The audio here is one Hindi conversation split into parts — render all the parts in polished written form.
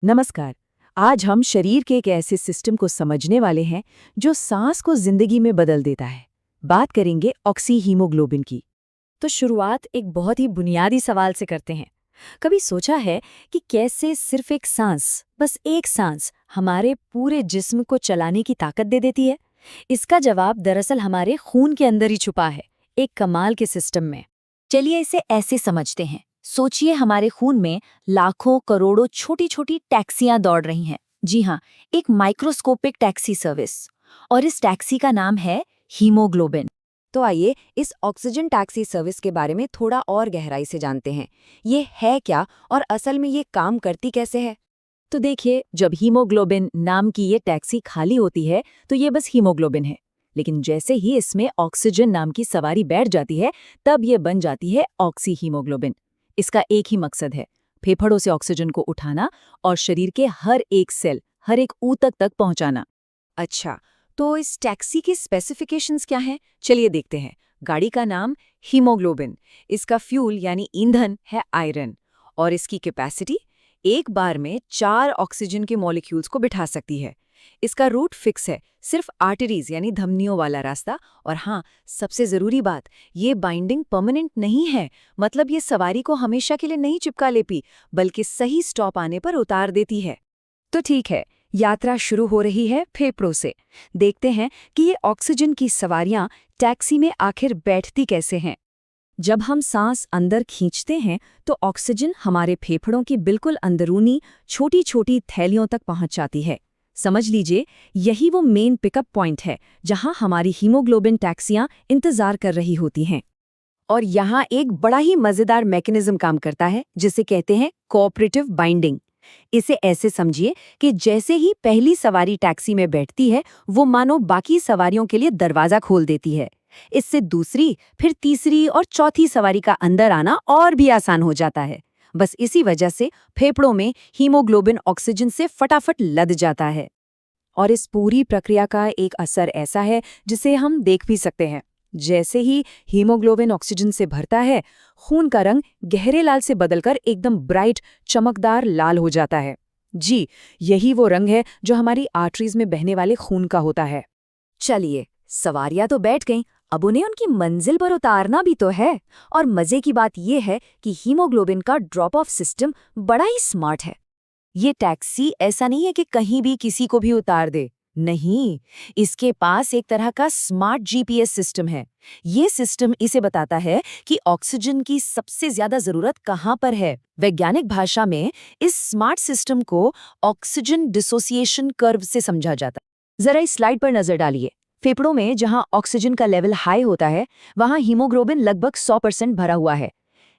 नमस्कार। आज हम शरीर के एक ऐसे सिस्टम को समझने वाले हैं जो सांस को जिंदगी में बदल देता है। बात करेंगे ऑक्सीहीमोग्लोबिन की। तो शुरुआत एक बहुत ही बुनियादी सवाल से करते हैं। कभी सोचा है कि कैसे सिर्फ एक सांस, बस एक सांस, हमारे पूरे जिस्म को चलाने की ताकत दे देती है? इसका जवाब दरअसल हमारे खून के अंदर ही छुपा है, एक कमाल के सिस्टम में। चलिए इसे ऐसे समझते हैं। सोचिए हमारे खून में लाखों करोड़ों छोटी छोटी टैक्सियां दौड़ रही हैं। जी हाँ, एक माइक्रोस्कोपिक टैक्सी सर्विस। और इस टैक्सी का नाम है हीमोग्लोबिन। तो आइए इस ऑक्सीजन टैक्सी सर्विस के बारे में थोड़ा और गहराई से जानते हैं। ये है क्या और असल में ये काम करती कैसे है? तो देखिए, जब हीमोग्लोबिन नाम की ये टैक्सी खाली होती है तो ये बस हीमोग्लोबिन है। लेकिन जैसे ही इसमें ऑक्सीजन नाम की सवारी बैठ जाती है तब ये बन जाती है ऑक्सीहीमोग्लोबिन। इसका एक ही मकसद है, फेफड़ों से ऑक्सीजन को उठाना और शरीर के हर एक सेल, हर एक ऊतक तक पहुंचाना। अच्छा, तो इस टैक्सी के स्पेसिफिकेशंस क्या हैं? चलिए देखते हैं। गाड़ी का नाम हीमोग्लोबिन, इसका फ्यूल यानी ईंधन है आयरन, और इसकी कैपेसिटी एक बार में 4 ऑक्सीजन के मॉलिक्यूल्स को बिठा सकती है। इसका रूट फिक्स है, सिर्फ आर्टरीज यानी धमनियों वाला रास्ता। और हाँ, सबसे जरूरी बात, ये बाइंडिंग परमानेंट नहीं है। मतलब ये सवारी को हमेशा के लिए नहीं चिपका लेती, बल्कि सही स्टॉप आने पर उतार देती है। तो ठीक है, यात्रा शुरू हो रही है फेफड़ों से। देखते हैं कि ये ऑक्सीजन की सवारियां टैक्सी में आखिर बैठती कैसे हैं। जब हम सांस अंदर खींचते हैं तो ऑक्सीजन हमारे फेफड़ों की बिल्कुल अंदरूनी छोटी छोटी थैलियों तक पहुंच जाती है। समझ लीजिए, यही वो मेन पिकअप पॉइंट है जहां हमारी हीमोग्लोबिन टैक्सियां इंतजार कर रही होती हैं। और यहाँ एक बड़ा ही मजेदार मैकेनिज्म काम करता है जिसे कहते हैं कोऑपरेटिव बाइंडिंग। इसे ऐसे समझिए कि जैसे ही पहली सवारी टैक्सी में बैठती है, वो मानो बाकी सवारियों के लिए दरवाजा खोल देती है। इससे दूसरी, फिर तीसरी और चौथी सवारी का अंदर आना और भी आसान हो जाता है। बस इसी वजह से फेफड़ों में हीमोग्लोबिन ऑक्सीजन से फटाफट लद जाता है। और इस पूरी प्रक्रिया का एक असर ऐसा है जिसे हम देख भी सकते हैं। जैसे ही हीमोग्लोबिन ऑक्सीजन से भरता है, खून का रंग गहरे लाल से बदलकर एकदम ब्राइट चमकदार लाल हो जाता है। जी, यही वो रंग है जो हमारी आर्टरीज में बहने वाले खून का होता है। चलिए, सवारियां तो बैठ गईं, अब उन्हें उनकी मंजिल पर उतारना भी तो है। और मजे की बात यह है कि हीमोग्लोबिन का ड्रॉप ऑफ सिस्टम बड़ा ही स्मार्ट है। ये टैक्सी ऐसा नहीं है कि कहीं भी किसी को भी उतार दे। नहीं, इसके पास एक तरह का स्मार्ट जीपीएस सिस्टम है। ये सिस्टम इसे बताता है कि ऑक्सीजन की सबसे ज्यादा जरूरत कहाँ पर है। वैज्ञानिक भाषा में इस स्मार्ट सिस्टम को ऑक्सीजन डिसोसिएशन कर्व से समझा जाता है। जरा इस स्लाइड पर नजर डालिए। फेफड़ों में जहां ऑक्सीजन का लेवल हाई होता है, वहां हीमोग्लोबिन लगभग 100% भरा हुआ है।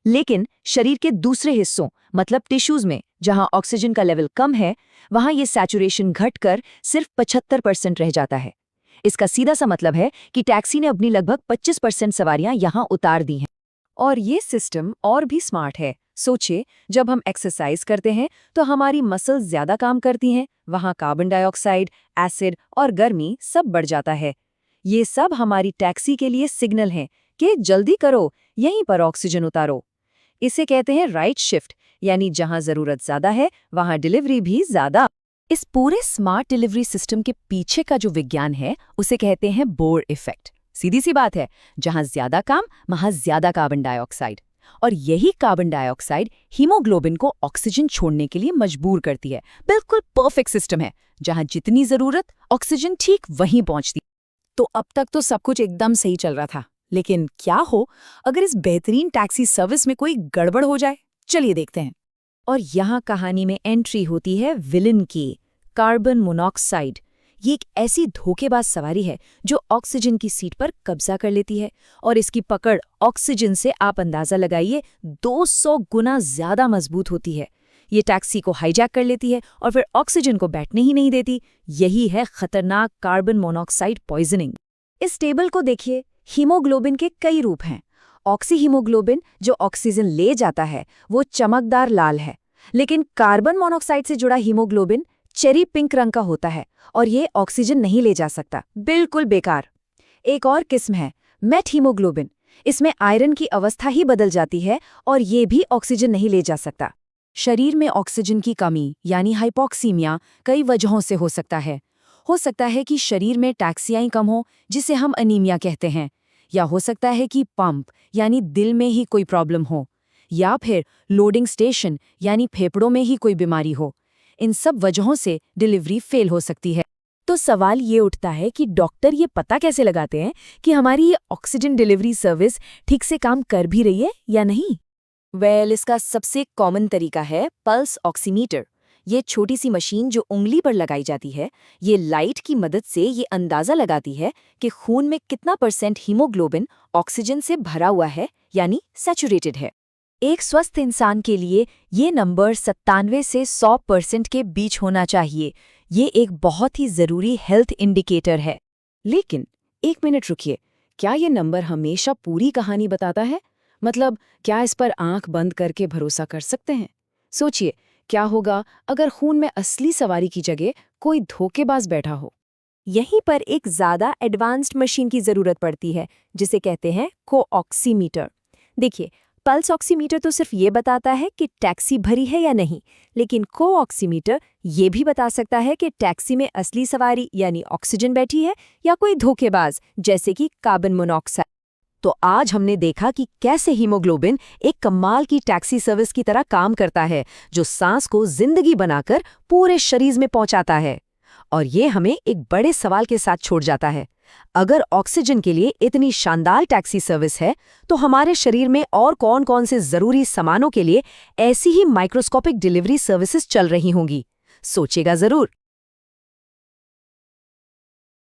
लेकिन शरीर के दूसरे हिस्सों, मतलब टिश्यूज में, जहां ऑक्सीजन का लेवल कम है, वहां ये सैचुरेशन घटकर सिर्फ 75% रह जाता है। इसका सीधा सा मतलब है कि टैक्सी ने अपनी लगभग 25% सवारियां यहां उतार दी हैं। और ये सिस्टम और भी स्मार्ट है। सोचिए, जब हम एक्सरसाइज करते हैं तो हमारी मसल्स ज्यादा काम करती हैं। वहाँ कार्बन डाइऑक्साइड, एसिड और गर्मी सब बढ़ जाता है। ये सब हमारी टैक्सी के लिए सिग्नल हैं कि जल्दी करो, यहीं पर ऑक्सीजन उतारो। इसे कहते हैं राइट शिफ्ट, यानी जहाँ जरूरत ज्यादा है वहाँ डिलीवरी भी ज्यादा। इस पूरे स्मार्ट डिलीवरी सिस्टम के पीछे का जो विज्ञान है उसे कहते हैं बोर इफेक्ट। सीधी सी बात है, जहां ज्यादा काम वहां ज्यादा कार्बन डाइऑक्साइड। और यही कार्बन डाइऑक्साइड हीमोग्लोबिन को ऑक्सीजन छोड़ने के लिए मजबूर करती है। बिल्कुल परफेक्ट सिस्टम है, जहां जितनी जरूरत ऑक्सीजन ठीक वहीं पहुंचती। तो अब तक तो सब कुछ एकदम सही चल रहा था, लेकिन क्या हो अगर इस बेहतरीन टैक्सी सर्विस में कोई गड़बड़ हो जाए? चलिए देखते हैं। और यहाँ कहानी में एंट्री होती है विलन की, कार्बन मोनोऑक्साइड। ये एक ऐसी धोखेबाज सवारी है जो ऑक्सीजन की सीट पर कब्जा कर लेती है, और इसकी पकड़ ऑक्सीजन से आप अंदाजा लगाइए 200 गुना ज्यादा मजबूत होती है। ये टैक्सी को हाईजैक कर लेती है और फिर ऑक्सीजन को बैठने ही नहीं देती। यही है खतरनाक कार्बन मोनोऑक्साइड पॉइजनिंग। इस टेबल को देखिए, हीमोग्लोबिन के कई रूप हैं। ऑक्सीहीमोग्लोबिन जो ऑक्सीजन ले जाता है वो चमकदार लाल है, लेकिन कार्बन मोनोऑक्साइड से जुड़ा हीमोग्लोबिन चेरी पिंक रंग का होता है और ये ऑक्सीजन नहीं ले जा सकता, बिल्कुल बेकार। एक और किस्म है मेट हीमोग्लोबिन। इसमें आयरन की अवस्था ही बदल जाती है और ये भी ऑक्सीजन नहीं ले जा सकता। शरीर में ऑक्सीजन की कमी यानी हाइपोक्सीमिया कई वजहों से हो सकता है। हो सकता है कि शरीर में टैक्सियाँ कम हो, जिसे हम अनीमिया कहते हैं, या हो सकता है कि पंप यानी दिल में ही कोई प्रॉब्लम हो, या फिर लोडिंग स्टेशन यानी फेफड़ों में ही कोई बीमारी हो। इन सब वजहों से डिलीवरी फेल हो सकती है। तो सवाल ये उठता है कि डॉक्टर ये पता कैसे लगाते हैं कि हमारी ये ऑक्सीजन डिलीवरी सर्विस ठीक से काम कर भी रही है या नहीं? इसका सबसे कॉमन तरीका है पल्स ऑक्सीमीटर। ये छोटी सी मशीन जो उंगली पर लगाई जाती है, ये लाइट की मदद से ये अंदाज़ा लगाती है कि खून में कितना % हीमोग्लोबिन ऑक्सीजन से भरा हुआ है यानी सैचुरेटेड है। एक स्वस्थ इंसान के लिए ये नंबर 97 से 100% के बीच होना चाहिए। ये एक बहुत ही ज़रूरी हेल्थ इंडिकेटर है। लेकिन एक मिनट रुकिए, क्या ये नंबर हमेशा पूरी कहानी बताता है? मतलब क्या इस पर आंख बंद करके भरोसा कर सकते हैं? सोचिए, क्या होगा अगर खून में असली सवारी की जगह कोई धोखेबाज बैठा हो? यहीं पर एक ज़्यादा एडवांस्ड मशीन की ज़रूरत पड़ती है, जिसे कहते हैं कोऑक्सीमीटर। देखिए, पल्स ऑक्सीमीटर तो सिर्फ ये बताता है कि टैक्सी भरी है या नहीं, लेकिन कोऑक्सीमीटर ये भी बता सकता है कि टैक्सी में असली सवारी यानी ऑक्सीजन बैठी है या कोई धोखेबाज, जैसे कि कार्बन मोनोऑक्साइड। तो आज हमने देखा कि कैसे हीमोग्लोबिन एक कमाल की टैक्सी सर्विस की तरह काम करता है, जो सांस को जिंदगी बनाकर पूरे शरीर में पहुंचाता है। और ये हमें एक बड़े सवाल के साथ छोड़ जाता है, अगर ऑक्सीजन के लिए इतनी शानदार टैक्सी सर्विस है, तो हमारे शरीर में और कौन-कौन से जरूरी सामानों के लिए ऐसी ही माइक्रोस्कोपिक डिलीवरी सर्विसेज चल रही होंगी? सोचेगा जरूर।